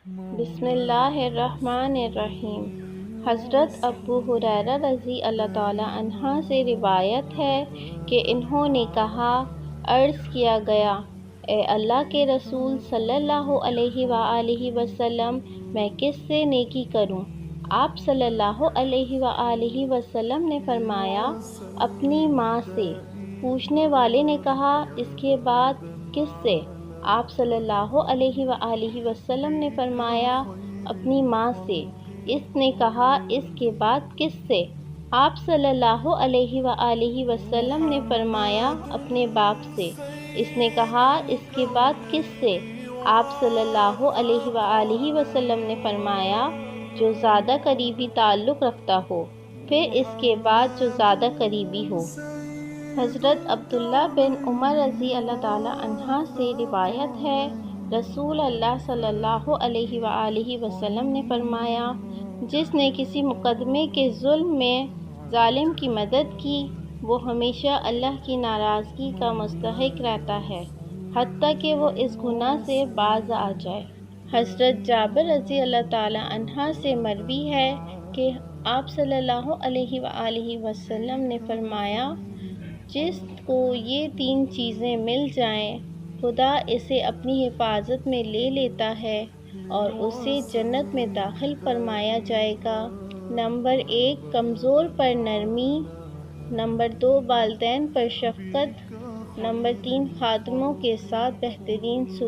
بسم اللہ الرحمن الرحیم۔ حضرت ابو ہریرہ رضی اللہ تعالی عنہ سے روایت ہے کہ انہوں نے کہا، عرض کیا گیا، اے اللہ کے رسول صلی اللہ علیہ وآلہ وسلم، میں کس سے نیکی کروں؟ آپ صلی اللہ علیہ وآلہ وسلم نے فرمایا، اپنی ماں سے۔ پوچھنے والے نے کہا، اس کے بعد کس سے؟ آپ صلی اللہ علیہ وآلہ وسلم نے فرمایا، اپنی ماں سے۔ اس نے کہا، اس کے بعد کس سے؟ آپ صلی اللہ علیہ وآلہ وسلم نے فرمایا، اپنے باپ سے۔ اس نے کہا، اس کے بعد کس سے؟ آپ صلی اللہ علیہ وآلہ وسلم نے فرمایا، جو زیادہ قریبی تعلق رکھتا ہو، پھر اس کے بعد جو زیادہ قریبی ہو۔ حضرت عبداللہ بن عمر رضی اللہ تعالی عنہ سے روایت ہے، رسول اللہ صلی اللہ علیہ وآلہ وسلم نے فرمایا، جس نے کسی مقدمے کے ظلم میں ظالم کی مدد کی، وہ ہمیشہ اللہ کی ناراضگی کا مستحق رہتا ہے، حتیٰ کہ وہ اس گناہ سے باز آ جائے۔ حضرت جابر رضی اللہ تعالی عنہ سے مروی ہے کہ آپ صلی اللہ علیہ وآلہ وسلم نے فرمایا، جس کو یہ 3 چیزیں مل جائیں، خدا اسے اپنی حفاظت میں لے لیتا ہے اور اسے جنت میں داخل فرمایا جائے گا۔ نمبر 1، کمزور پر نرمی۔ نمبر 2، والدین پر شفقت۔ نمبر 3، خادموں کے ساتھ بہترین سلوک۔